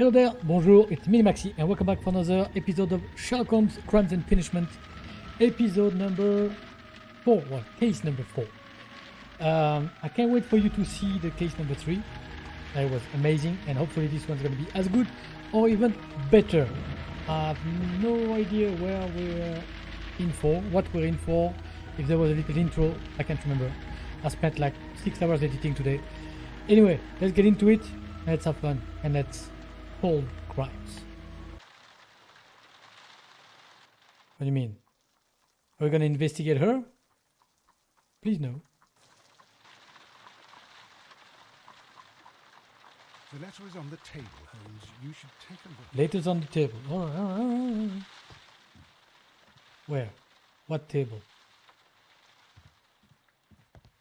Hello there, bonjour, it's me Maxi, and welcome back for another episode of Sherlock Holmes Crimes and Punishment, episode number 4, well, case number 4. I can't wait for you to see the case number 3. That was amazing, and hopefully this one's going to be as good or even better. I have no idea where we're in for, what we're in for. If there was a little intro, I can't remember. I spent like 6 hours editing today. Anyway, let's get into it, let's have fun, and let's solve crimes. What do you mean? Are we going to investigate her? Please no. The letter is on the table, Holmes. You should take a look. Letter's on the table. All right. Where? What table?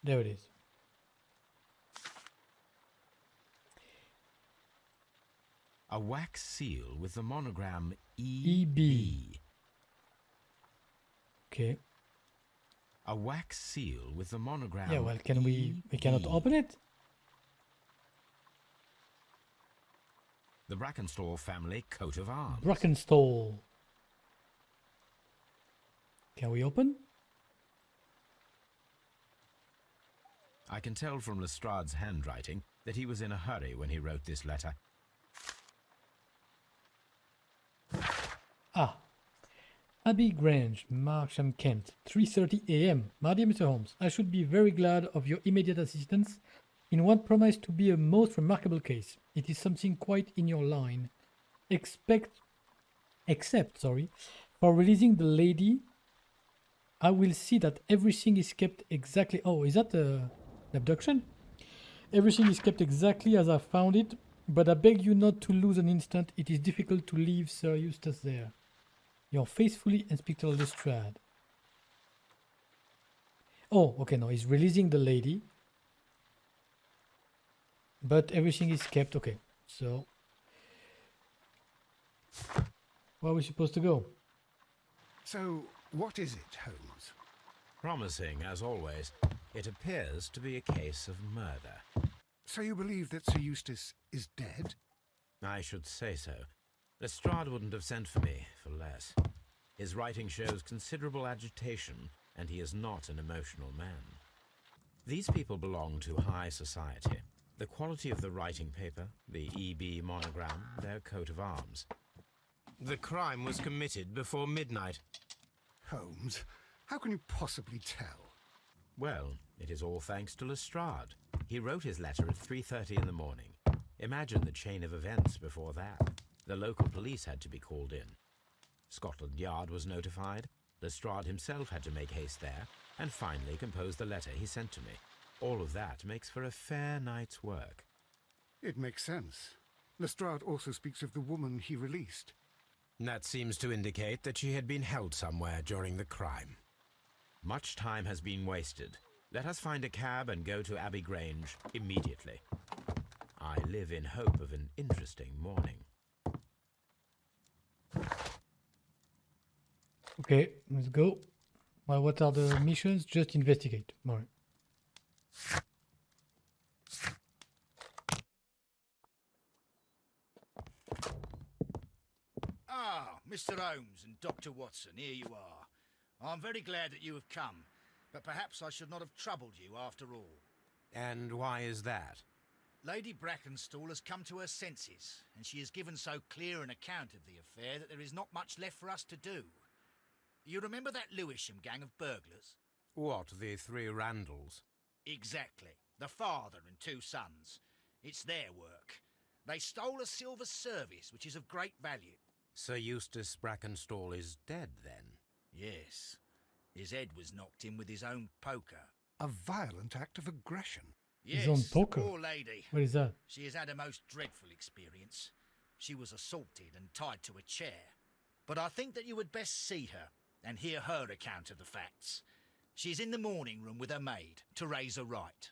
There it is. A wax seal with the monogram EB. Okay. A wax seal with the monogram. Yeah, well, can we cannot open it? The Brackenstall family coat of arms. Brackenstall. Can we open? I can tell from Lestrade's handwriting that he was in a hurry when he wrote this letter. Ah. Abbey Grange, Marsham, Kent, 3:30 a.m. My dear Mr. Holmes, I should be very glad of your immediate assistance in what promised to be a most remarkable case. It is something quite in your line. Except for releasing the lady, I will see that everything is kept exactly... Oh, is that an abduction? Everything is kept exactly as I found it, but I beg you not to lose an instant. It is difficult to leave Sir Eustace there. Your faithfully, Inspector Lestrade. Oh, okay, no, he's releasing the lady. But everything is kept, okay. So, where are we supposed to go? So, what is it, Holmes? Promising, as always, it appears to be a case of murder. So you believe that Sir Eustace is dead? I should say so. Lestrade wouldn't have sent for me for less. His writing shows considerable agitation, and he is not an emotional man. These people belong to high society. The quality of the writing paper, the EB monogram, their coat of arms. The crime was committed before midnight. Holmes, how can you possibly tell? Well, it is all thanks to Lestrade. He wrote his letter at 3:30 in the morning. Imagine the chain of events before that. The local police had to be called in. Scotland Yard was notified. Lestrade himself had to make haste there, and finally compose the letter he sent to me. All of that makes for a fair night's work. It makes sense. Lestrade also speaks of the woman he released. That seems to indicate that she had been held somewhere during the crime. Much time has been wasted. Let us find a cab and go to Abbey Grange immediately. I live in hope of an interesting morning. Okay, let's go. Well, what are the missions? Just investigate. All right. Ah, Mr. Holmes and Dr. Watson, here you are. I'm very glad that you have come, but perhaps I should not have troubled you after all. And why is that? Lady Brackenstall has come to her senses, and she has given so clear an account of the affair that there is not much left for us to do. You remember that Lewisham gang of burglars? What, the 3 Randalls? Exactly. The father and 2 sons. It's their work. They stole a silver service, which is of great value. Sir Eustace Brackenstall is dead, then? Yes. His head was knocked in with his own poker. A violent act of aggression. Yes, His own poker? the poor lady. What is that? She has had a most dreadful experience. She was assaulted and tied to a chair. But I think that you would best see her and hear her account of the facts. She's in the morning room with her maid, Teresa Wright.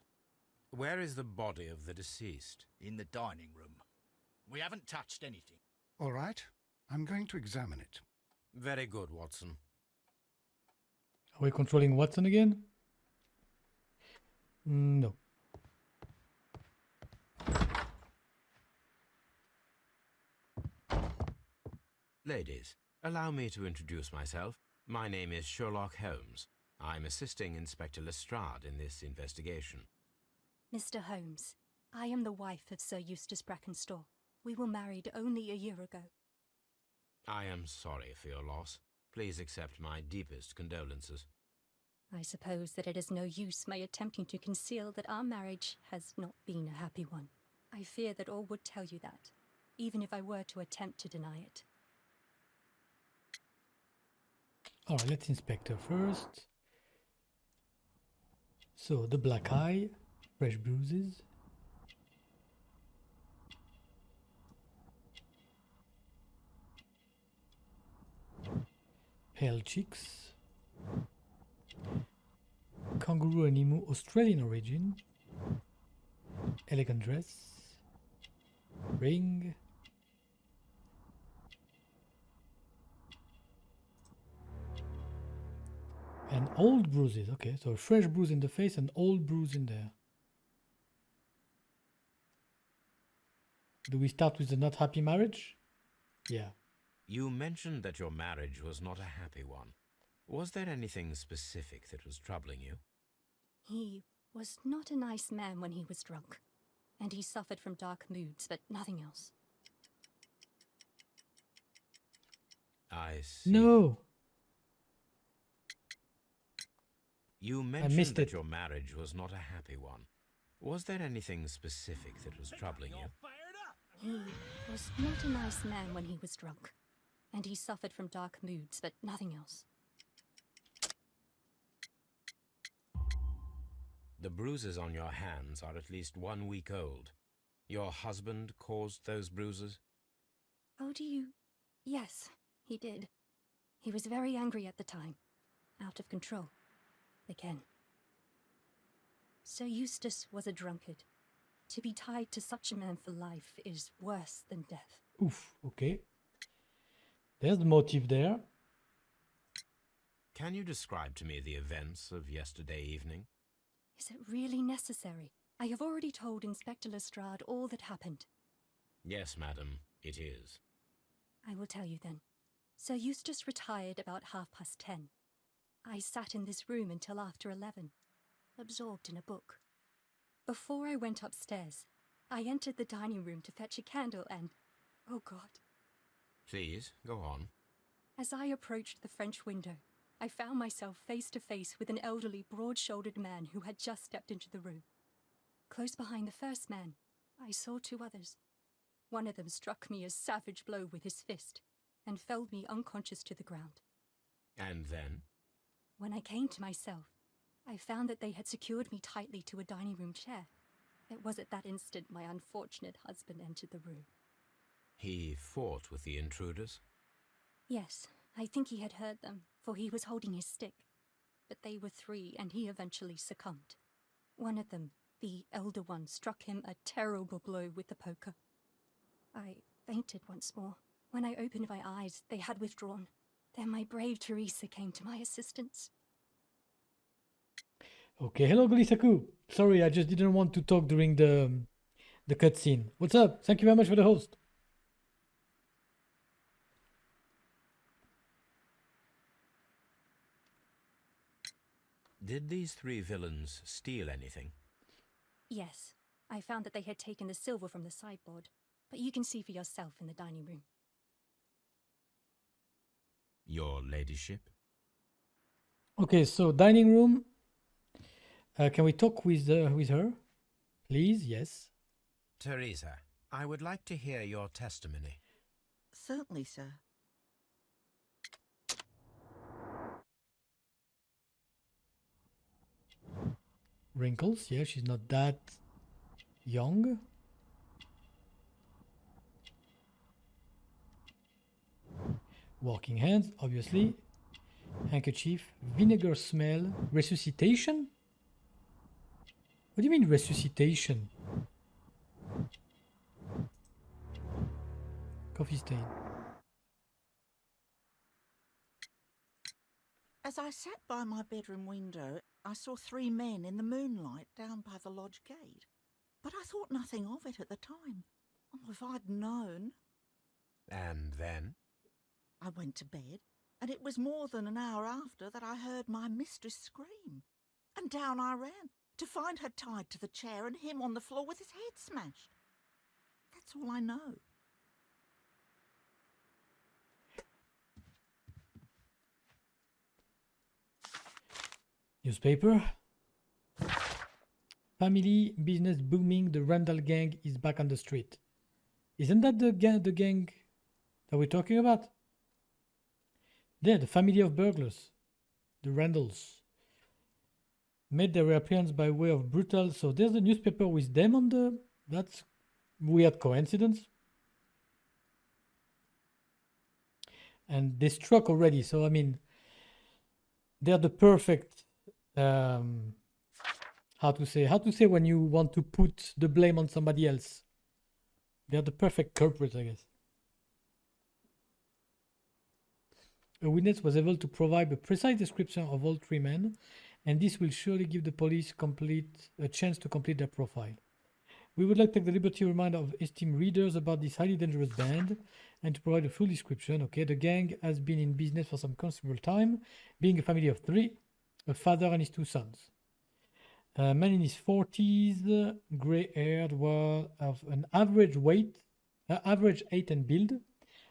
Where is the body of the deceased? In the dining room. We haven't touched anything. All right, I'm going to examine it. Very good, Watson. Are we controlling Watson again? No. Ladies, allow me to introduce myself. My name is Sherlock Holmes. I'm assisting Inspector Lestrade in this investigation. Mr. Holmes, I am the wife of Sir Eustace Brackenstall. We were married only a year ago. I am sorry for your loss. Please accept my deepest condolences. I suppose that it is no use my attempting to conceal that our marriage has not been a happy one. I fear that all would tell you that, even if I were to attempt to deny it. Alright, let's inspect her first. So, the black eye, fresh bruises. Pale cheeks. Kangaroo and emu, Australian origin. Elegant dress. Ring. And old bruises. Okay, so a fresh bruise in the face and old bruise in there. Do we start with the not happy marriage? Yeah. You mentioned that your marriage was not a happy one. Was there anything specific that was troubling you? He was not a nice man when he was drunk, and he suffered from dark moods, but nothing else. I see. No. You missed mentioned that it. your marriage was not a happy one. Was there anything specific that was troubling you? He was not a nice man when he was drunk, and he suffered from dark moods, but nothing else. The bruises on your hands are at least 1 week old. Your husband caused those bruises? Oh, do you? Yes, he did. He was very angry at the time. Out of control. Again. Sir Eustace was a drunkard. To be tied to such a man for life is worse than death. Oof, okay. There's the motive there. Can you describe to me the events of yesterday evening? Is it really necessary? I have already told Inspector Lestrade all that happened. Yes, madam, it is. I will tell you then. Sir Eustace retired about 10:30. I sat in this room until after 11, absorbed in a book. Before I went upstairs, I entered the dining room to fetch a candle and... oh God. Please, go on. As I approached the French window, I found myself face to face with an elderly, broad-shouldered man who had just stepped into the room. Close behind the first man, I saw 2 others. One of them struck me a savage blow with his fist and felled me unconscious to the ground. And then? When I came to myself, I found that they had secured me tightly to a dining room chair. It was at that instant my unfortunate husband entered the room. He fought with the intruders? Yes, I think he had heard them, for he was holding his stick. But they were 3, and he eventually succumbed. One of them, the elder one, struck him a terrible blow with the poker. I fainted once more. When I opened my eyes, they had withdrawn. Then my brave Teresa came to my assistance. Okay, hello Golisaku. Sorry, I just didn't want to talk during the cutscene. What's up? Thank you very much for the host. Did these 3 villains steal anything? Yes, I found that they had taken the silver from the sideboard, but you can see for yourself in the dining room. Your ladyship? Okay, so dining room. Can we talk with her? Please, yes. Teresa, I would like to hear your testimony. Certainly, sir. Wrinkles, yeah, she's not that young. Walking hands, obviously. Handkerchief, vinegar smell, resuscitation? What do you mean resuscitation? Coffee stain. As I sat by my bedroom window, I saw 3 men in the moonlight down by the lodge gate. But I thought nothing of it at the time. Oh, if I'd known. And then? I went to bed, and it was more than an hour after that I heard my mistress scream. And down I ran, to find her tied to the chair and him on the floor with his head smashed. That's all I know. Newspaper. Family business booming. The Randall gang is back on the street. Isn't that the gang that we're talking about? Yeah, the family of burglars, the Randalls, made their appearance by way of brutal. So there's a newspaper with them on the. That's weird coincidence. And they struck already. So I mean, they're the perfect. How to say when you want to put the blame on somebody else. They're the perfect culprits, I guess. A witness was able to provide a precise description of all three men, and this will surely give the police a chance to complete their profile. We would like to take the liberty to remind of esteemed readers about this highly dangerous band and to provide a full description. Okay, the gang has been in business for some considerable time, being a family of three, a father and his two sons. A man in his 40s, gray-haired, was of an average weight, average height and build.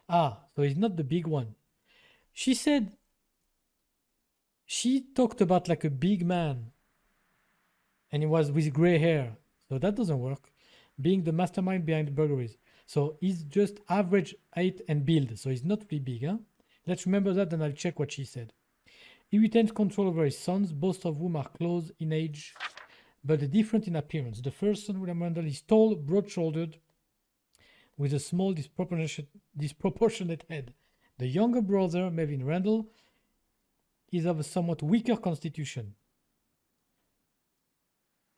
Ah, so he's not the big one. She said she talked about like a big man, and he was with gray hair, so that doesn't work. Being the mastermind behind the burglaries, so he's just average height and build, so he's not really big, huh? Let's remember that, and I'll check what she said. He retains control over his sons, both of whom are close in age, but different in appearance. The first son, William Randall, is tall, broad-shouldered, with a small, disproportionate head. The younger brother, Melvin Randall, is of a somewhat weaker constitution.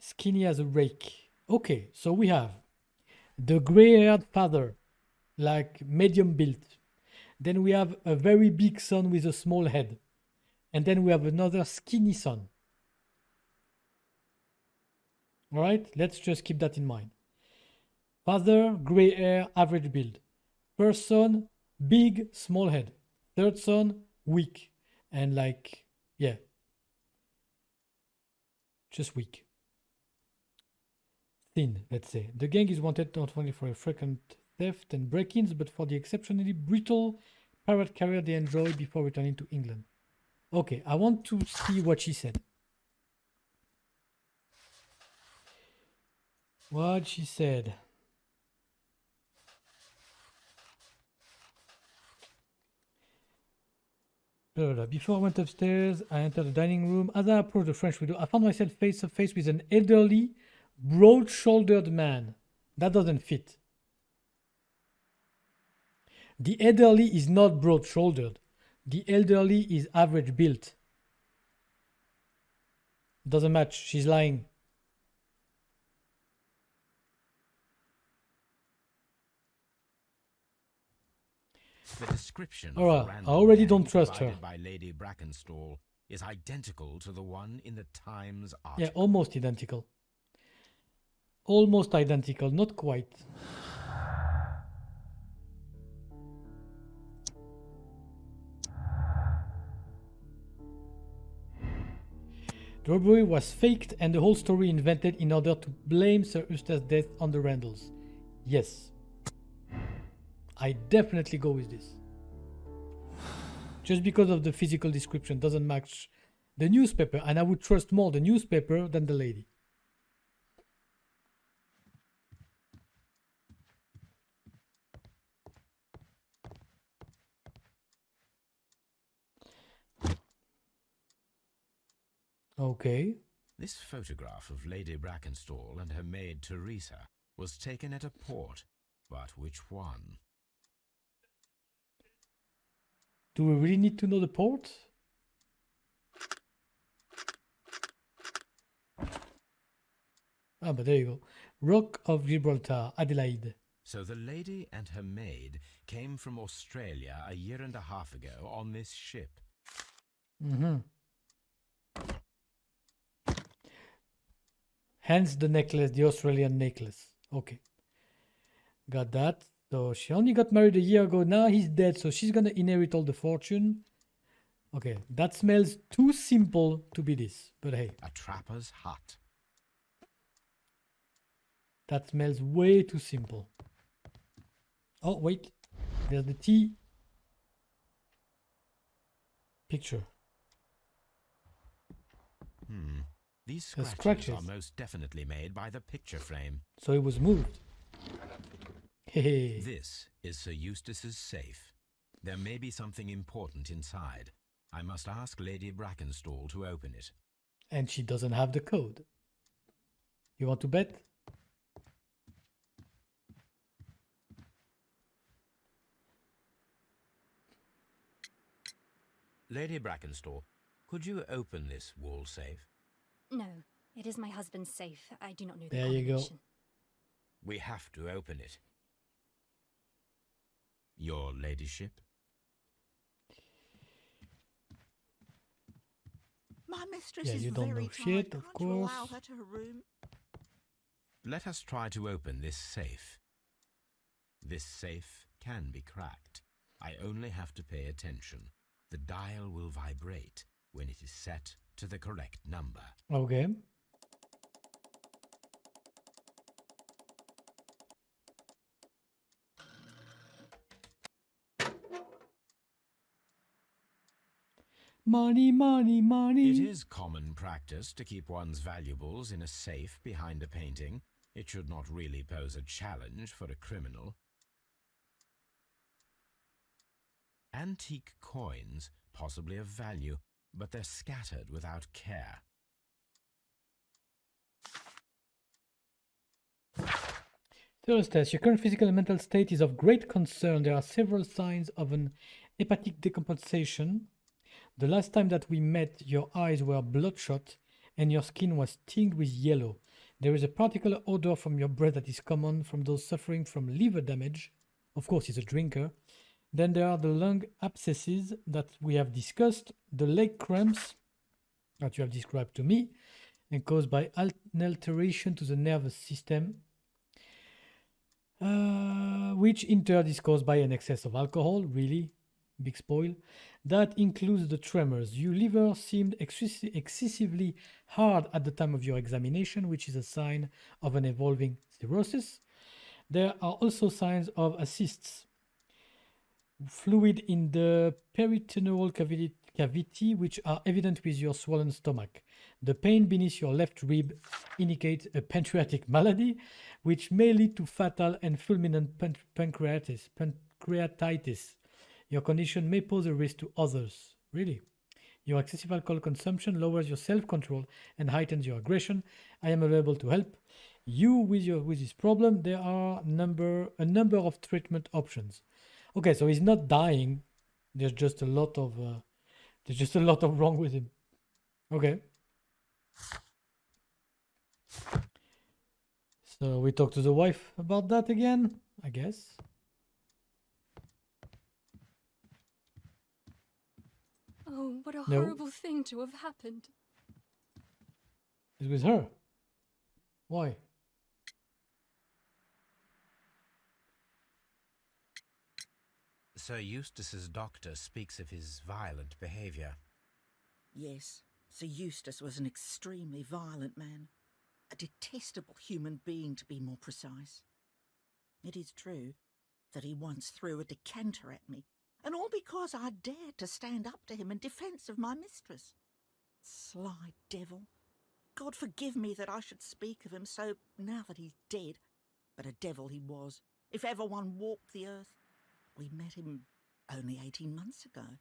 Skinny as a rake. Okay, so we have the gray-haired father, like medium built. Then we have a very big son with a small head. And then we have another skinny son. All right, let's just keep that in mind. Father, gray hair, average build. First son, big, small head. Third son, weak. And like, yeah, just weak. Thin, let's say. The gang is wanted not only for a frequent theft and break-ins, but for the exceptionally brutal pirate career they enjoyed before returning to England. Okay, I want to see what she said. What she said. Before I went upstairs, I entered the dining room. As I approached the French window, I found myself face to face with an elderly, broad-shouldered man. That doesn't fit. The elderly is not broad-shouldered. The elderly is average built. Doesn't match. She's lying. The description All right, of the I Randall already gang don't trust her. provided by Lady Brackenstall is identical to the one in the Times article. Yeah, almost identical. Almost identical, not quite. The robbery was faked and the whole story invented in order to blame Sir Eustace's death on the Randalls. Yes. I definitely go with this. Just because of the physical description doesn't match the newspaper, and I would trust more the newspaper than the lady. Okay. This photograph of Lady Brackenstall and her maid Teresa was taken at a port, but which one? Do we really need to know the port? Ah, but there you go. Rock of Gibraltar, Adelaide. So the lady and her maid came from Australia a year and a half ago on this ship. Mm-hmm. Hence the necklace, the Australian necklace. Okay. Got that. So she only got married a year ago. Now he's dead, so she's gonna inherit all the fortune. Okay, that smells too simple to be this. But hey, A trapper's hut. that smells way too simple. Oh, wait. There's the tea picture. These There's scratches are scratches. most definitely made by the picture frame. So it was moved. Hey. This is Sir Eustace's safe. There may be something important inside. I must ask Lady Brackenstall to open it. And she doesn't have the code. You want to bet? Lady Brackenstall, could you open this wall safe? No, it is my husband's safe. I do not know the There you go. combination. We have to open it. Your ladyship? My mistress Yeah, is you don't very know tired. shit, of Can't you allow course. her to her room? Let us try to open this safe. This safe can be cracked. I only have to pay attention. The dial will vibrate when it is set to the correct number. Okay. Money, money, money. It is common practice to keep one's valuables in a safe behind a painting. It should not really pose a challenge for a criminal. Antique coins, possibly of value, but they're scattered without care. Thursday, your current physical and mental state is of great concern. There are several signs of an hepatic decompensation. The last time that we met, your eyes were bloodshot and your skin was tinged with yellow. There is a particular odor from your breath that is common from those suffering from liver damage. Of course, he's a drinker. Then there are the lung abscesses that we have discussed, the leg cramps that you have described to me, and caused by an alteration to the nervous system, which in turn is caused by an excess of alcohol. Really big spoil. That includes the tremors. Your liver seemed excessively hard at the time of your examination, which is a sign of an evolving cirrhosis. There are also signs of cysts, fluid in the peritoneal cavity, which are evident with your swollen stomach. The pain beneath your left rib indicates a pancreatic malady, which may lead to fatal and fulminant pancreatitis. Your condition may pose a risk to others. Really? Your excessive alcohol consumption lowers your self-control and heightens your aggression. I am available to help you with this problem. There are a number of treatment options. Okay, so he's not dying. There's just a lot of wrong with him. Okay. So we talk to the wife about that again, I guess. Oh, what a No. horrible thing to have happened. It's with her. Why? Sir Eustace's doctor speaks of his violent behaviour. Yes, Sir Eustace was an extremely violent man. A detestable human being, to be more precise. It is true that he once threw a decanter at me, and all because I dared to stand up to him in defence of my mistress. Sly devil. God forgive me that I should speak of him so now that he's dead, but a devil he was, if ever one walked the earth. We met him only 18 months ago.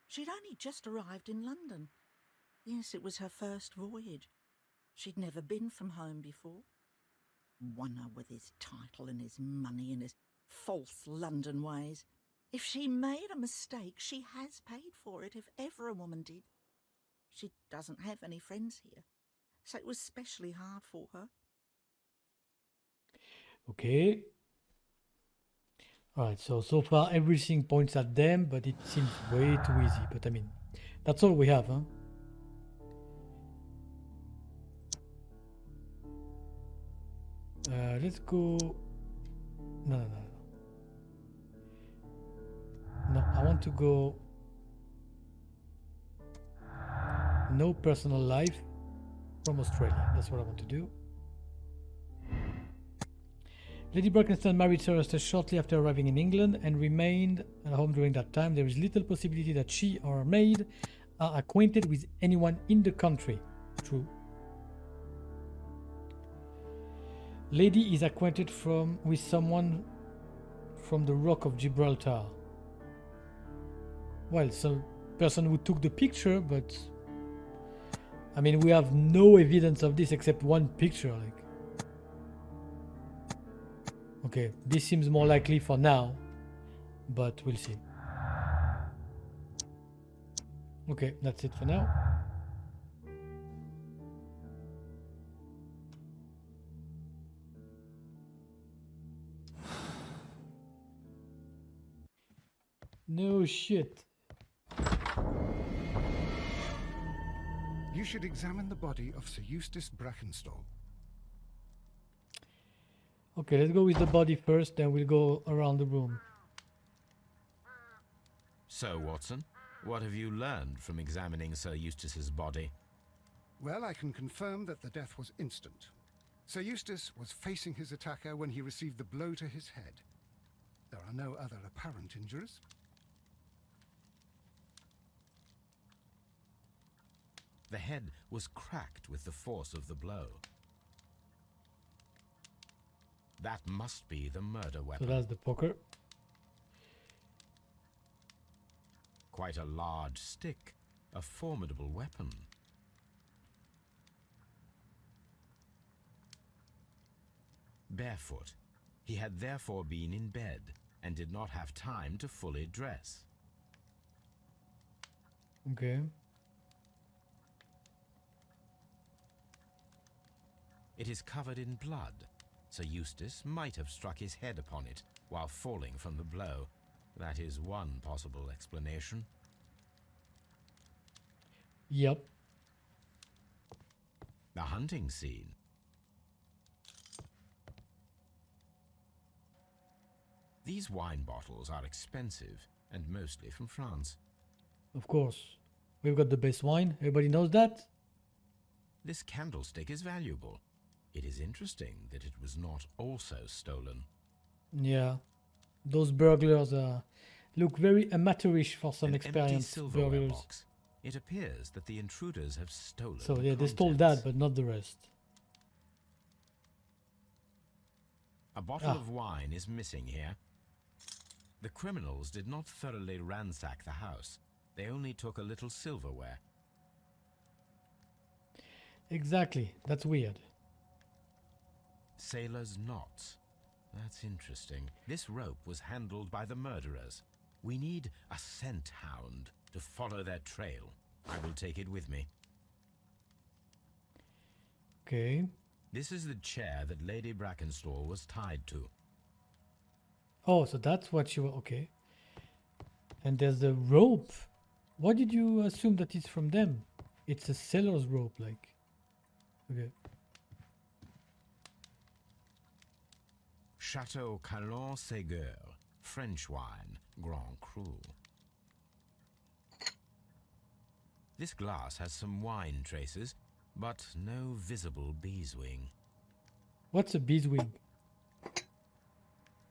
She'd only just arrived in London. Yes, it was her first voyage. She'd never been from home before. Wonder with his title and his money and his false London ways. If she made a mistake, she has paid for it, if ever a woman did. She doesn't have any friends here, so it was specially hard for her. Okay. Alright, so far everything points at them, but it seems way too easy. But I mean, that's all we have, huh? Let's go... No. want to go no personal life from Australia. That's what I want to do. Lady Brackenstone married Sir Eustace shortly after arriving in England and remained at home during that time. There is little possibility that she or her maid are acquainted with anyone in the country. True. Lady is acquainted with someone from the Rock of Gibraltar. Well, some person who took the picture, but I mean, we have no evidence of this except one picture. Like, okay, this seems more likely for now, but we'll see. Okay, that's it for now. No shit. You should examine the body of Sir Eustace Brackenstall. Okay, let's go with the body first, then we'll go around the room. So, Watson, what have you learned from examining Sir Eustace's body? Well, I can confirm that the death was instant. Sir Eustace was facing his attacker when he received the blow to his head. There are no other apparent injuries. The head was cracked with the force of the blow. That must be the murder weapon. So that's the poker. Quite a large stick, a formidable weapon. Barefoot, he had therefore been in bed and did not have time to fully dress. Okay. It is covered in blood. Sir Eustace might have struck his head upon it while falling from the blow. That is one possible explanation. Yep. The hunting scene. These wine bottles are expensive and mostly from France. Of course. We've got the best wine. Everybody knows that. This candlestick is valuable. It is interesting that it was not also stolen. Yeah. Those burglars look very amateurish for some An experienced empty silverware burglars. box. It appears that the intruders have stolen So the yeah, they stole contents. that, but not the rest. A bottle of wine is missing here. The criminals did not thoroughly ransack the house. They only took a little silverware. Exactly. That's weird. Sailor's knots. That's interesting. This rope was handled by the murderers. We need a scent hound to follow their trail. I will take it with me. Okay. This is the chair that Lady Brackenstall was tied to. Oh, so that's what you... Okay. And there's the rope. Why did you assume that it's from them? It's a seller's rope, like... Okay. Chateau Calon Ségur, French wine, Grand Cru. This glass has some wine traces, but no visible beeswing. What's a beeswing?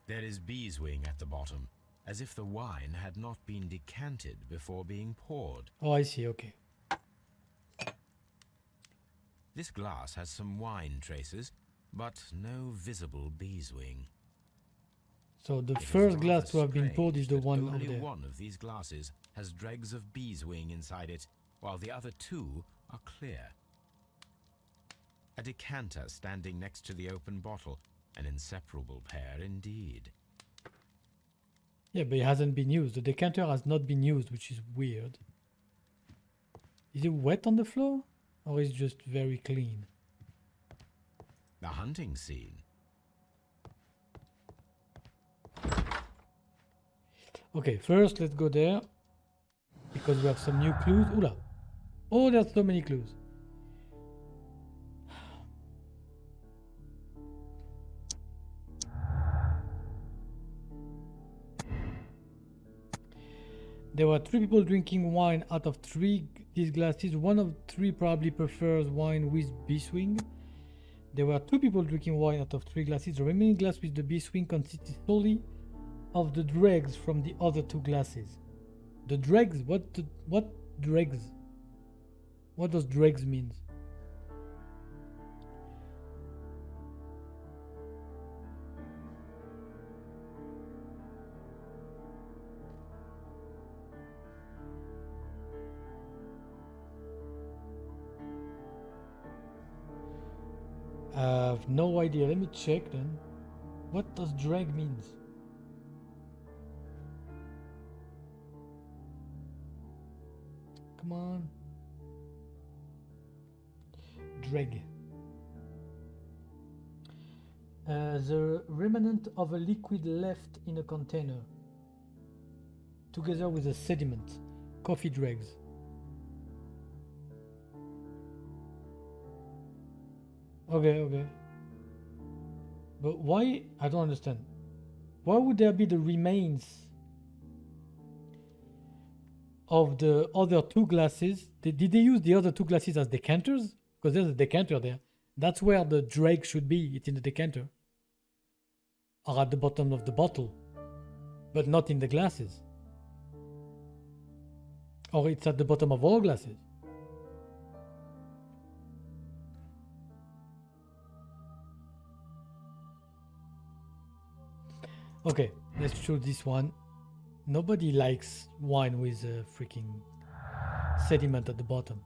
There is beeswing at the bottom, as if the wine had not been decanted before being poured. Oh, I see. Okay. This glass has some wine traces, but no visible beeswing. So the It is first glass rather to have been poured is the strange that one over only there. one of these glasses has dregs of beeswing inside it, while the other two are clear. A decanter standing next to the open bottle, an inseparable pair indeed. Yeah, but it hasn't been used. The decanter has not been used, which is weird. Is it wet on the floor? Or is it just very clean? The hunting scene. Okay, first let's go there. Because we have some new clues. Oula! Oh, there's so many clues. There were 3 people drinking wine out of 3 these glasses. One of 3 probably prefers wine with B-swing. There were 2 people drinking wine out of 3 glasses. The remaining glass with the B-swing consisted solely of the dregs from the other 2 glasses. The dregs? What dregs? What does dregs mean? I have no idea. Let me check then. What does drag means? Come on. Drag. The remnant of a liquid left in a container, together with a sediment. Coffee dregs. Okay. But why? I don't understand. Why would there be the remains of the other 2 glasses? Did they use the other 2 glasses as decanters? Because there's a decanter there. That's where the drag should be. It's in the decanter. Or at the bottom of the bottle. But not in the glasses. Or it's at the bottom of all glasses. Okay, let's choose this one. Nobody likes wine with a freaking sediment at the bottom.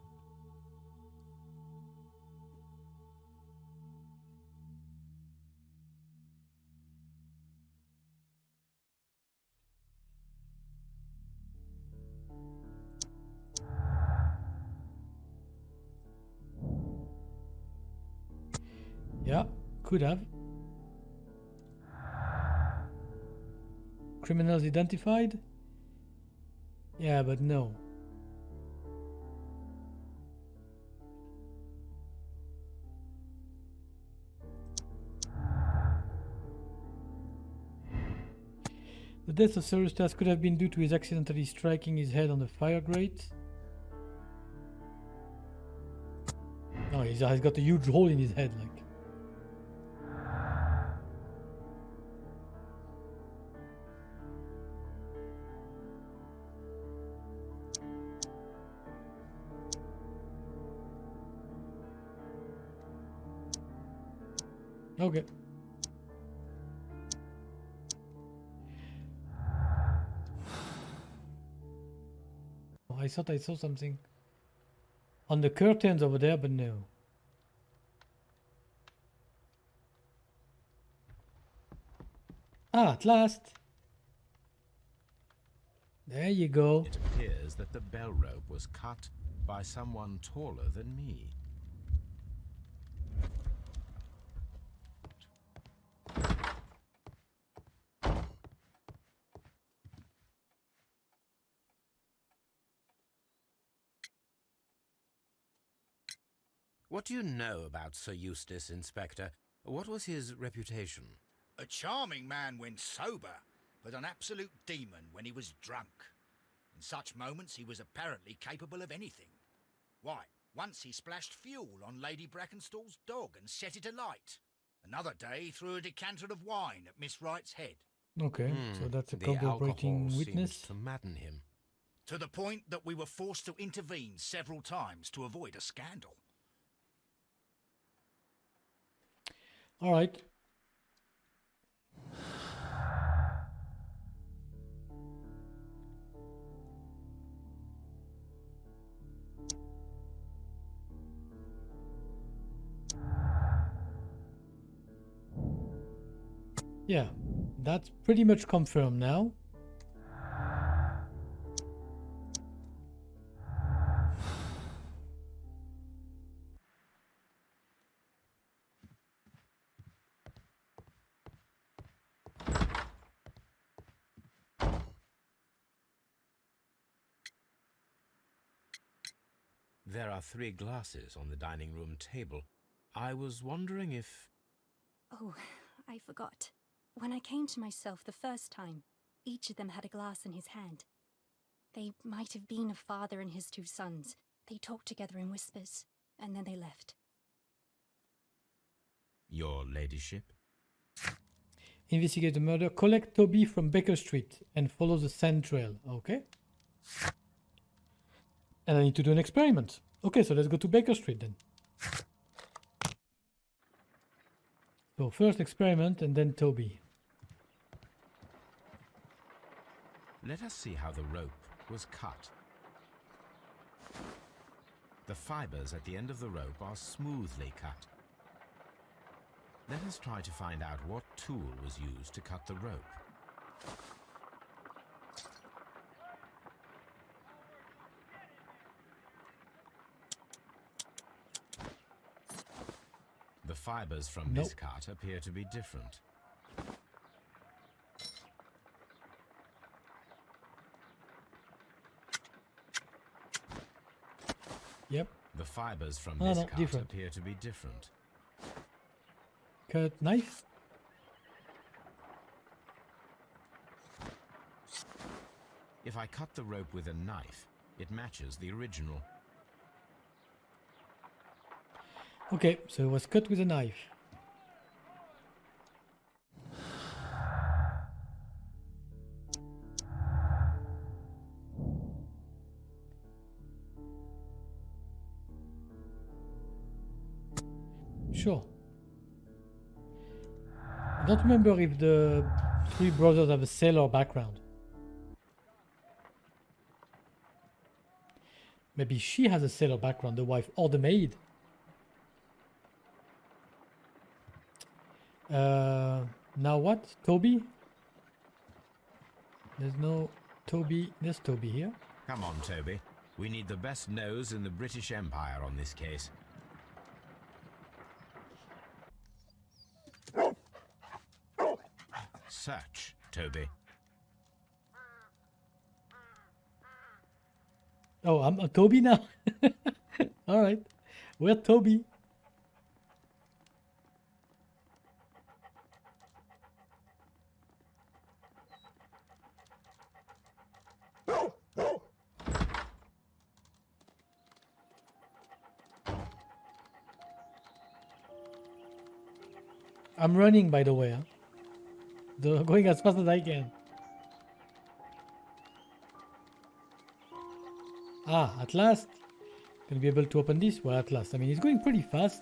Yeah, could have. Criminals identified? Yeah, but no. The death of Sir Eustace could have been due to his accidentally striking his head on the fire grate. No, he's got a huge hole in his head, like. Okay. Oh, I thought I saw something on the curtains over there, but no. Ah, at last. There you go. It appears that the bell rope was cut by someone taller than me. What do you know about Sir Eustace, Inspector? What was his reputation? A charming man when sober, but an absolute demon when he was drunk. In such moments he was apparently capable of anything. Why, once he splashed fuel on Lady Brackenstall's dog and set it alight. Another day he threw a decanter of wine at Miss Wright's head. Okay, so that's a The alcohol corroborating witness. seemed to madden him. To the point that we were forced to intervene several times to avoid a scandal. All right. Yeah, that's pretty much confirmed now. There are 3 glasses on the dining room table. I was wondering if... Oh, I forgot. When I came to myself the first time, each of them had a glass in his hand. They might have been a father and his two sons. They talked together in whispers, and then they left. Your ladyship? Investigate the murder. Collect Toby from Baker Street and follow the sand trail. Okay. And I need to do an experiment. Okay, so let's go to Baker Street then. So first experiment and then Toby. Let us see how the rope was cut. The fibers at the end of the rope are smoothly cut. Let us try to find out what tool was used to cut the rope. The fibers from this cut appear to be different. Yep. The fibers from this cut different. appear to be different. Cut knife. If I cut the rope with a knife, it matches the original. Okay, so it was cut with a knife. Sure. I don't remember if the three brothers have a sailor background. Maybe she has a sailor background, the wife or the maid. Now what? Toby? There's no Toby. There's Toby here. Come on, Toby. We need the best nose in the British Empire on this case. Search, Toby. Oh, I'm a Toby now. All right. We're Toby. I'm running, by the way. Huh? Going as fast as I can. Ah, at last. Gonna be able to open this? Well, at last. I mean, it's going pretty fast.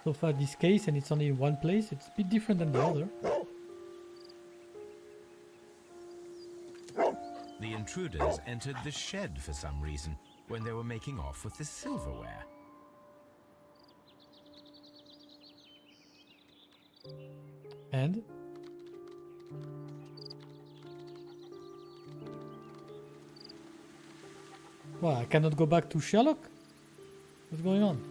So far, this case, and it's only in one place. It's a bit different than the other. The intruders entered the shed for some reason when they were making off with the silverware. And? Well, I cannot go back to Sherlock? What's going on?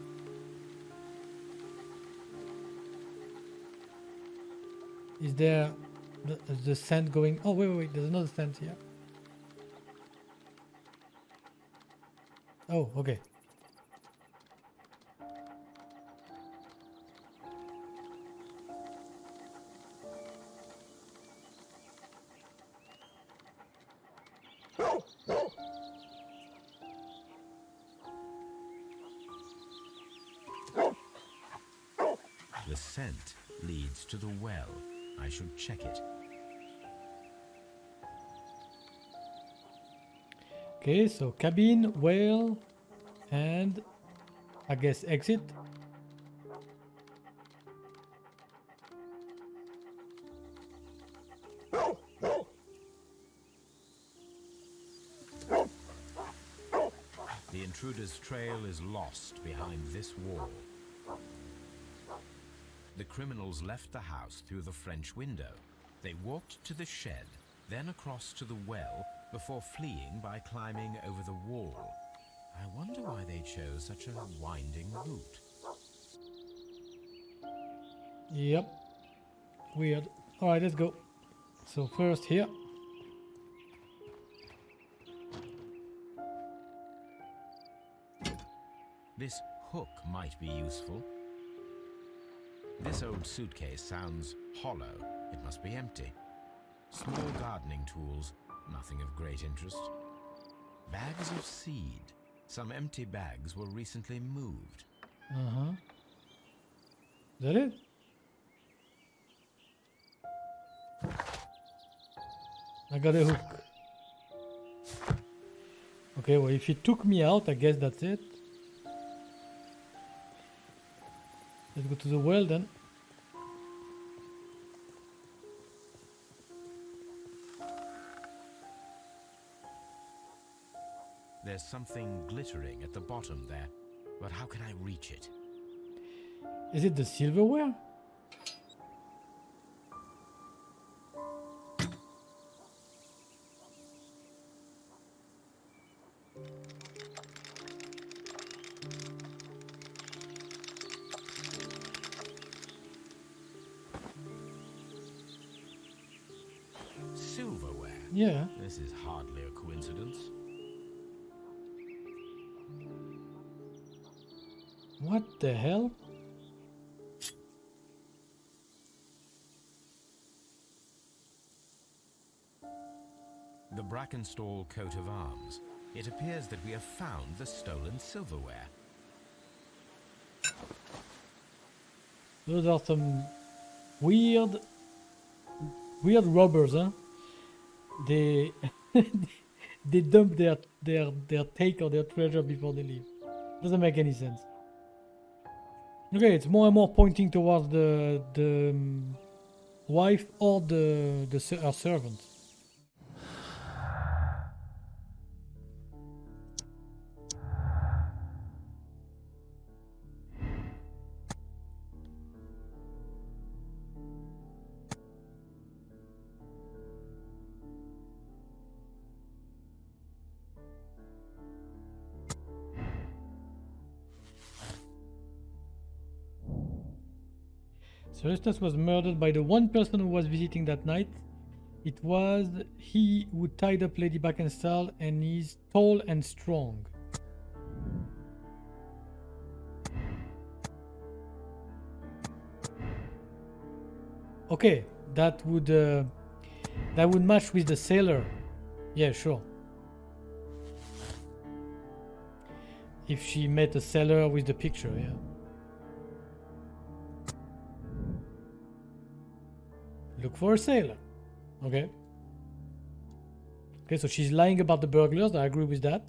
Is there the sand going? Oh, wait, there's another sand here. Oh, okay. The scent leads to the well. I should check it. Okay, so cabin, well, and I guess exit. The intruder's trail is lost behind this wall. The criminals left the house through the French window. They walked to the shed, then across to the well, before fleeing by climbing over the wall. I wonder why they chose such a winding route. Yep. Weird. Alright, let's go. So first here. This hook might be useful. This old suitcase sounds hollow. It must be empty. Small gardening tools, nothing of great interest. Bags of seed. Some empty bags were recently moved. Uh-huh. Is that it? I got a hook. Okay, well, if it took me out, I guess that's it. Let's go to the well then. There's something glittering at the bottom there, but how can I reach it? Is it the silverware? Silverware? Yeah. This is hardly a coincidence. What the hell? The Brackenstall coat of arms. It appears that we have found the stolen silverware. Those are some weird robbers, huh? They they dump their take or their treasure before they leave. Doesn't make any sense. Okay, it's more and more pointing towards the wife or her servant. Celestus was murdered by the one person who was visiting that night. It was he who tied up Lady Brackenstall and is tall and strong. Okay, that would match with the sailor. Yeah, sure. If she met a sailor with the picture, yeah. Look for a sailor. Okay. Okay, so she's lying about the burglars. I agree with that.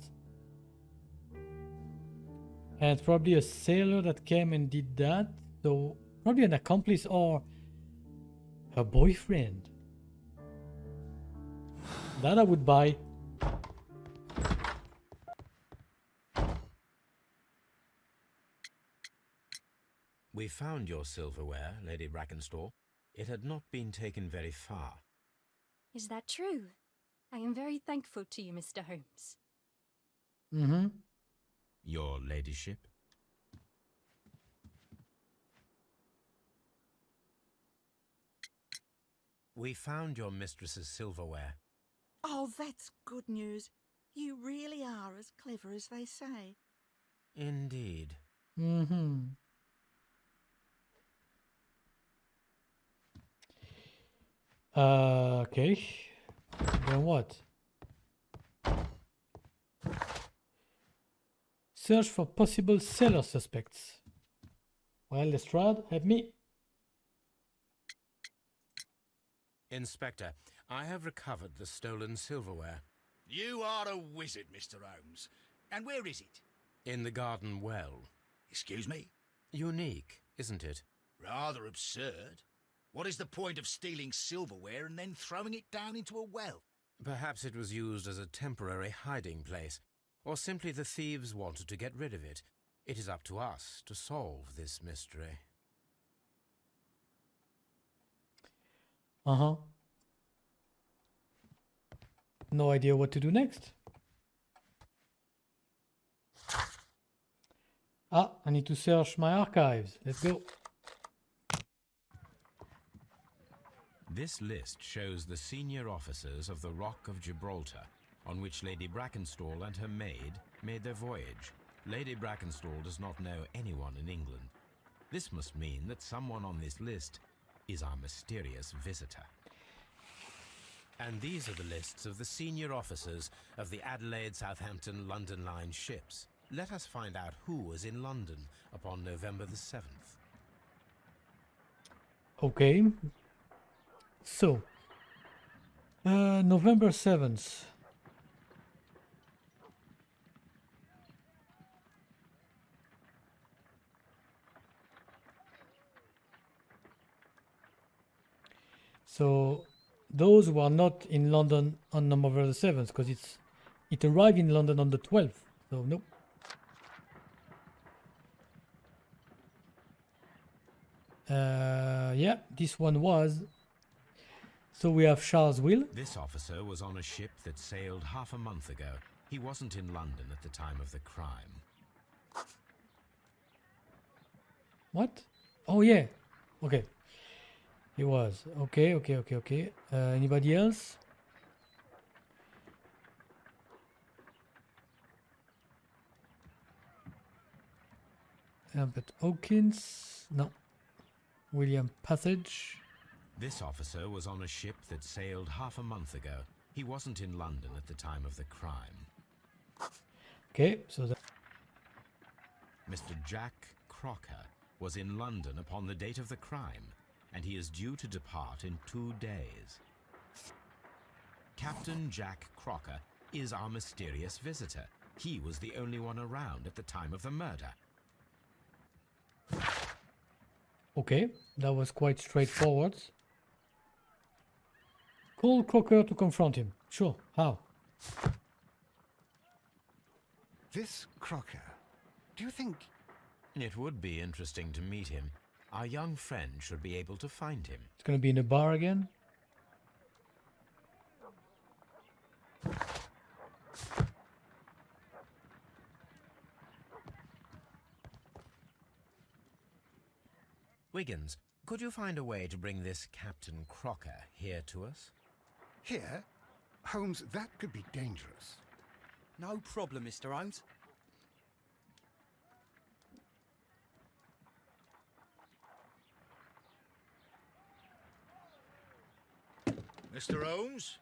And it's probably a sailor that came and did that. So probably an accomplice or her boyfriend. That I would buy. We found your silverware, Lady Brackenstall. It had not been taken very far. Is that true? I am very thankful to you, Mr. Holmes. Mm-hmm. Your ladyship? We found your mistress's silverware. Oh, that's good news. You really are as clever as they say. Indeed. Mm-hmm. Okay. Then what? Search for possible seller suspects. Well, Lestrade, help me. Inspector, I have recovered the stolen silverware. You are a wizard, Mr. Holmes. And where is it? In the garden well. Excuse me? Unique, isn't it? Rather absurd. What is the point of stealing silverware and then throwing it down into a well? Perhaps it was used as a temporary hiding place, or simply the thieves wanted to get rid of it. It is up to us to solve this mystery. Uh-huh. No idea what to do next. Ah, I need to search my archives. Let's go. This list shows the senior officers of the Rock of Gibraltar, on which Lady Brackenstall and her maid made their voyage. Lady Brackenstall does not know anyone in England. This must mean that someone on this list is our mysterious visitor. And these are the lists of the senior officers of the Adelaide, Southampton, London Line ships. Let us find out who was in London upon November the 7th. Okay. So, November 7th. So, those who are not in London on November the 7th, because it arrived in London on the 12th. So, nope. Yeah, this one was. So we have Charles Will. This officer was on a ship that sailed half a month ago. He wasn't in London at the time of the crime. What? Oh yeah. Okay. He was. Okay. Anybody else? Albert Hawkins. No. William Passage. This officer was on a ship that sailed half a month ago. He wasn't in London at the time of the crime. Okay, so that. Mr. Jack Crocker was in London upon the date of the crime, and he is due to depart in 2 days. Captain Jack Crocker is our mysterious visitor. He was the only one around at the time of the murder. Okay, that was quite straightforward. Call Crocker to confront him. Sure, how? This Crocker, do you think... It would be interesting to meet him. Our young friend should be able to find him. It's gonna be in a bar again? Wiggins, could you find a way to bring this Captain Crocker here to us? Here? Holmes, that could be dangerous. No problem, Mr. Holmes. Mr. Holmes,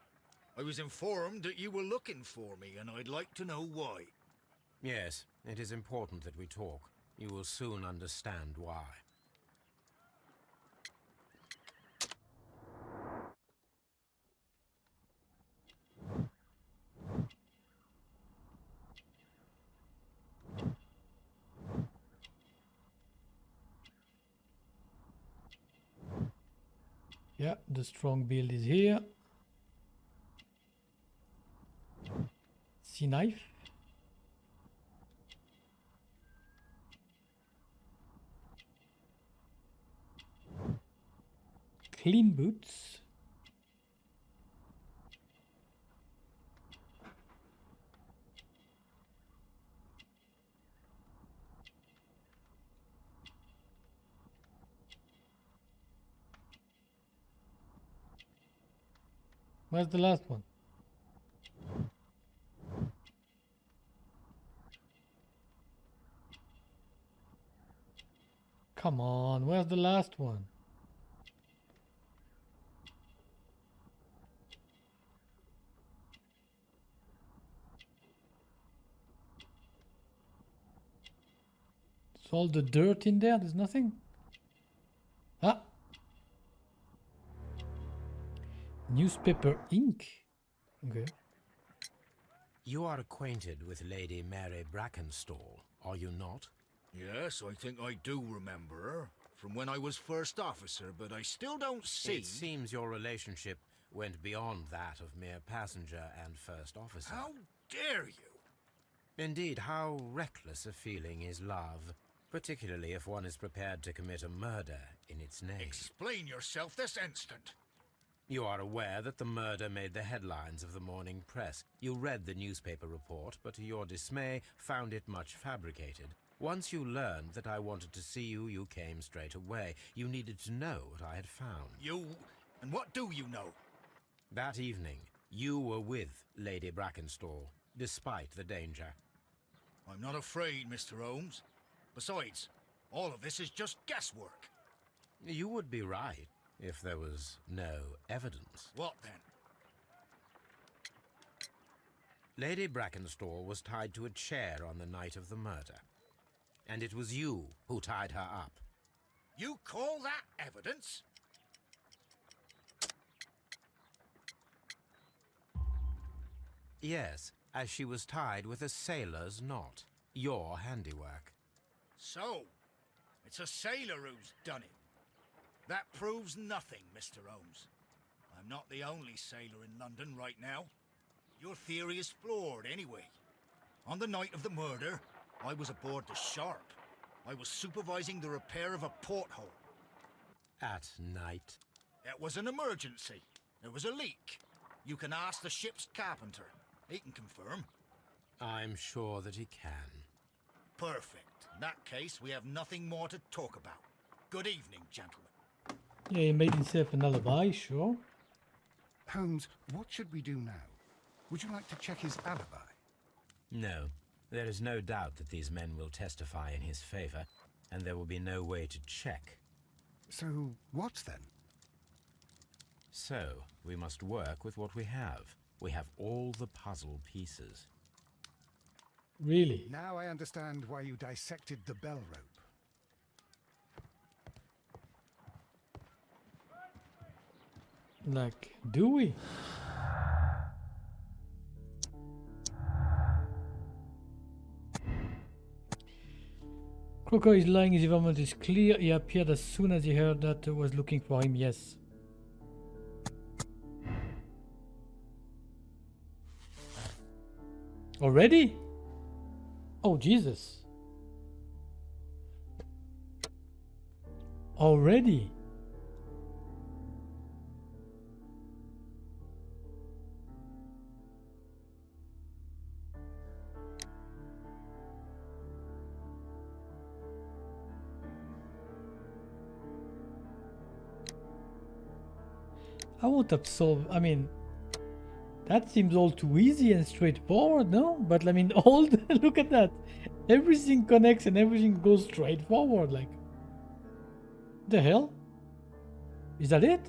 I was informed that you were looking for me, and I'd like to know why. Yes, it is important that we talk. You will soon understand why. Yeah, the strong build is here. Sea knife. Clean boots. Where's the last one? Come on, where's the last one? It's all the dirt in there, there's nothing? Ah! Newspaper ink. Okay. You are acquainted with Lady Mary Brackenstall, are you not? Yes, I think I do remember her from when I was first officer, but I still don't see... It seems your relationship went beyond that of mere passenger and first officer. How dare you? Indeed, how reckless a feeling is love, particularly if one is prepared to commit a murder in its name. Explain yourself this instant. You are aware that the murder made the headlines of the morning press. You read the newspaper report, but to your dismay, found it much fabricated. Once you learned that I wanted to see you, you came straight away. You needed to know what I had found. You... and what do you know? That evening, you were with Lady Brackenstall, despite the danger. I'm not afraid, Mr. Holmes. Besides, all of this is just guesswork. You would be right if there was no evidence. What then? Lady Brackenstall was tied to a chair on the night of the murder. And it was you who tied her up. You call that evidence? Yes, as she was tied with a sailor's knot. Your handiwork. So, it's a sailor who's done it. That proves nothing, Mr. Holmes. I'm not the only sailor in London right now. Your theory is flawed anyway. On the night of the murder, I was aboard the Sharp. I was supervising the repair of a porthole. At night? It was an emergency. There was a leak. You can ask the ship's carpenter. He can confirm. I'm sure that he can. Perfect. In that case, we have nothing more to talk about. Good evening, gentlemen. Yeah, he made himself an alibi, sure. Holmes, what should we do now? Would you like to check his alibi? No. There is no doubt that these men will testify in his favor, and there will be no way to check. So, what then? So, we must work with what we have. We have all the puzzle pieces. Really? Now I understand why you dissected the bell rope. Like, do we? Crocker is lying, his environment is clear. He appeared as soon as he heard that was looking for him, yes. Already? Oh, Jesus. Already? I won't absolve. I mean, that seems all too easy and straightforward, no? But I mean, all look at that. Everything connects and everything goes straightforward. Like, the hell? Is that it?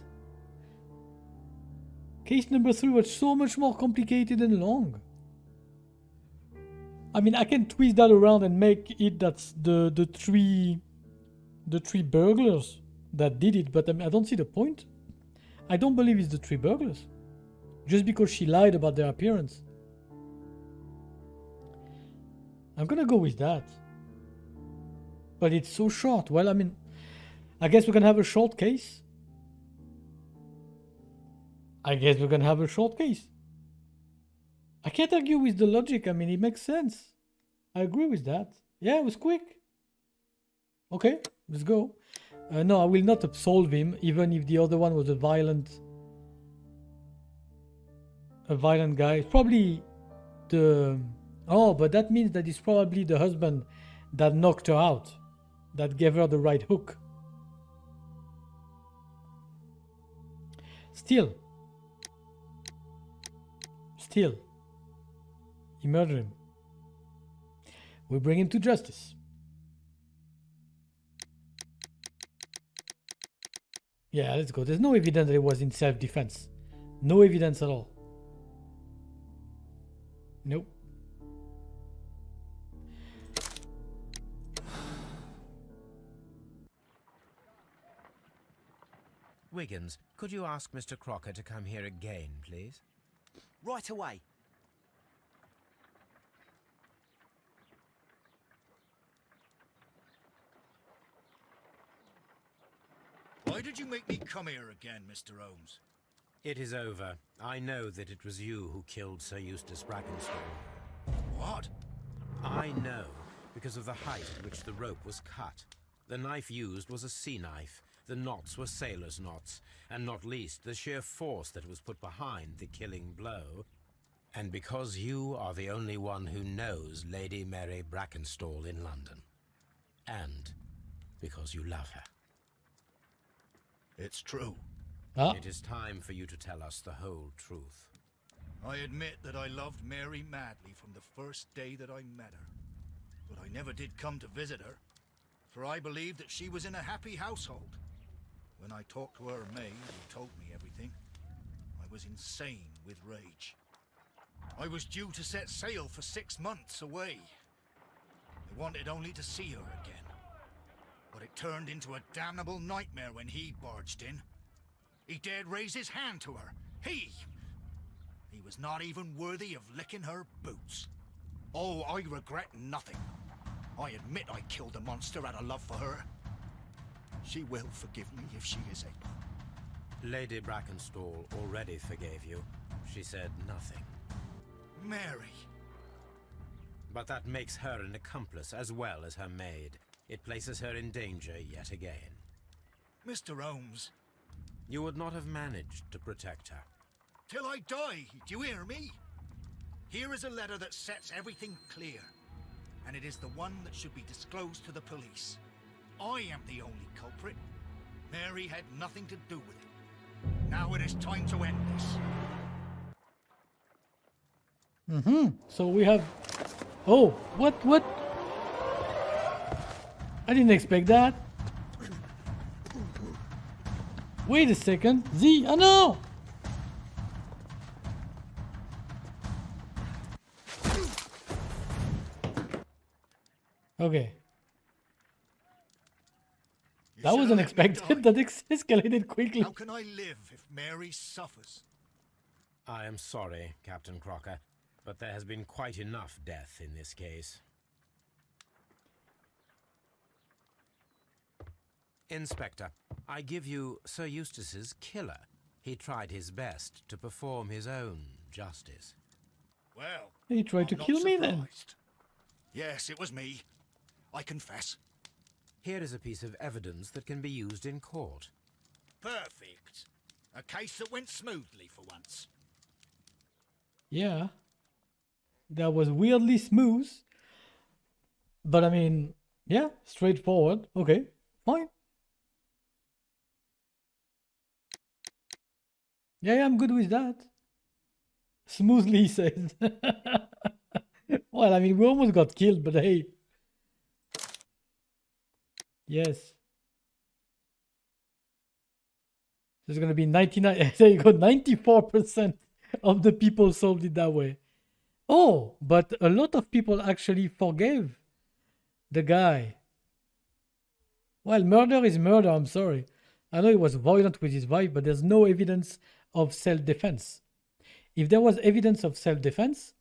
Case number 3 was so much more complicated and long. I mean, I can twist that around and make it that's the three burglars that did it, but I mean, I don't see the point. I don't believe it's the 3 burglars. Just because she lied about their appearance. I'm gonna go with that. But it's so short. Well, I mean, I guess we're gonna have a short case. I can't argue with the logic. I mean, it makes sense. I agree with that. Yeah, it was quick. Okay, let's go. No, I will not absolve him, even if the other one was a violent guy. It's probably the... Oh, but that means that it's probably the husband that knocked her out, that gave her the right hook. Still, he murdered him. We bring him to justice. Yeah, let's go. There's no evidence that it was in self-defense. No evidence at all. Nope. Wiggins, could you ask Mr. Crocker to come here again, please? Right away. Why did you make me come here again, Mr. Holmes? It is over. I know that it was you who killed Sir Eustace Brackenstall. What? I know, because of the height at which the rope was cut. The knife used was a sea knife. The knots were sailor's knots, and not least the sheer force that was put behind the killing blow. And because you are the only one who knows Lady Mary Brackenstall in London. And because you love her. It's true. Ah. It is time for you to tell us the whole truth. I admit that I loved Mary madly from the first day that I met her. But I never did come to visit her, for I believed that she was in a happy household. When I talked to her maid, who told me everything, I was insane with rage. I was due to set sail for 6 months away. I wanted only to see her again. But it turned into a damnable nightmare when he barged in. He dared raise his hand to her. He was not even worthy of licking her boots. Oh, I regret nothing. I admit I killed the monster out of love for her. She will forgive me if she is able. Lady Brackenstall already forgave you. She said nothing. Mary. But that makes her an accomplice as well as her maid. It places her in danger yet again. Mr. Holmes. You would not have managed to protect her. Till I die, do you hear me? Here is a letter that sets everything clear. And it is the one that should be disclosed to the police. I am the only culprit. Mary had nothing to do with it. Now it is time to end this. So we have... Oh, what? I didn't expect that. Wait a second. Oh no! Okay. You That shall was let me unexpected. die. That escalated quickly. How can I live if Mary suffers? I am sorry, Captain Crocker, but there has been quite enough death in this case. Inspector, I give you Sir Eustace's killer. He tried his best to perform his own justice. Well, He tried to I'm not kill me then. surprised. Yes, it was me. I confess. Here is a piece of evidence that can be used in court. Perfect. A case that went smoothly for once. Yeah. That was weirdly smooth. But I mean, yeah, straightforward. Okay, fine. Yeah, I'm good with that. Smoothly, he says. Well, I mean, we almost got killed, but hey. Yes. There's gonna be 99. There you go, 94% of the people solved it that way. Oh, but a lot of people actually forgave the guy. Well, murder is murder, I'm sorry. I know he was violent with his wife, but there's no evidence of self-defense. If there was evidence of self-defense,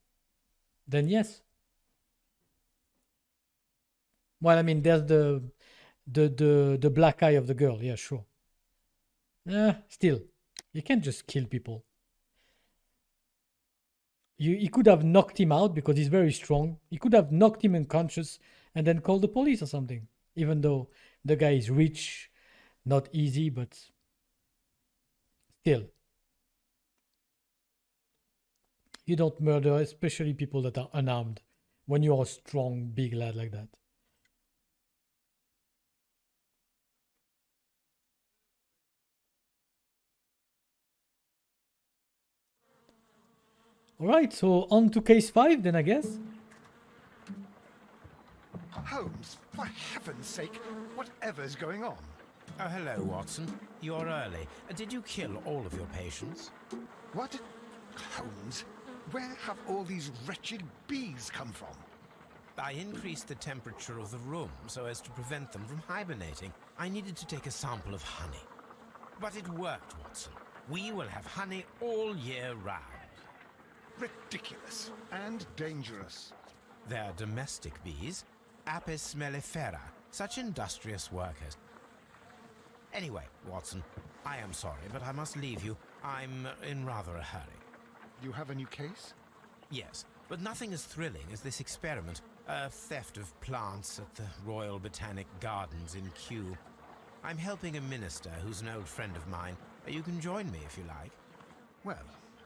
then yes. Well, I mean, there's the black eye of the girl. Yeah, sure. Still, you can't just kill people. He could have knocked him out because he's very strong. He could have knocked him unconscious and then called the police or something. Even though the guy is rich, not easy, but still. You don't murder, especially people that are unarmed, when you're a strong, big lad like that. Alright, so on to case 5 then, I guess. Holmes, for heaven's sake, whatever's going on? Oh, hello, Watson. You're early. Did you kill all of your patients? What? Holmes, where have all these wretched bees come from? I increased the temperature of the room so as to prevent them from hibernating. I needed to take a sample of honey. But it worked, Watson. We will have honey all year round. Ridiculous and dangerous. They're domestic bees, Apis mellifera, such industrious workers. Anyway, Watson, I am sorry, but I must leave you. I'm in rather a hurry. You have a new case? Yes, but nothing as thrilling as this experiment. A theft of plants at the Royal Botanic Gardens in Kew. I'm helping a minister who's an old friend of mine. You can join me if you like. Well,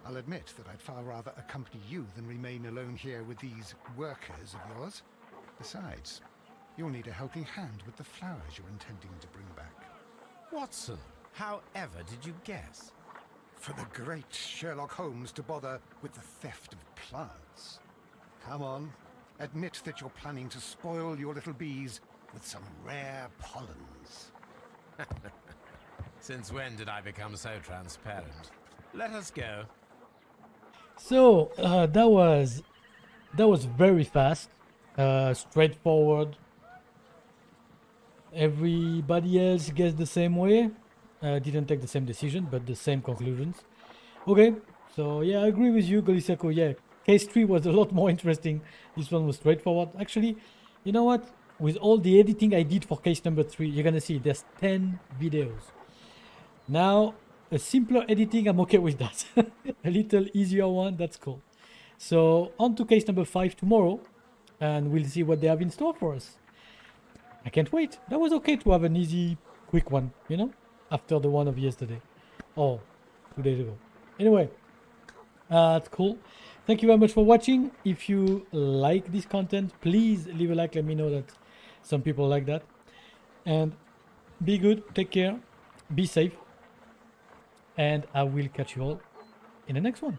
I'll admit that I'd far rather accompany you than remain alone here with these workers of yours. Besides, you'll need a helping hand with the flowers you're intending to bring back. Watson, however did you guess? For the great Sherlock Holmes to bother with the theft of plants. Come on, admit that you're planning to spoil your little bees with some rare pollens. Since when did I become so transparent? Let us go. So that was very fast, straightforward. Everybody else guessed the same way. Didn't take the same decision, but the same conclusions. Okay, so yeah, I agree with you, Goliseko. Yeah, case 3 was a lot more interesting. This one was straightforward. Actually, you know what? With all the editing I did for case number 3, you're gonna see there's 10 videos. Now, a simpler editing, I'm okay with that. A little easier one, that's cool. So, on to case number 5 tomorrow, and we'll see what they have in store for us. I can't wait. That was okay to have an easy, quick one, you know, after the one of yesterday. Or 2 days ago. Anyway, that's cool. Thank you very much for watching. If you like this content, please leave a like. Let me know that some people like that. And be good. Take care. Be safe. And I will catch you all in the next one.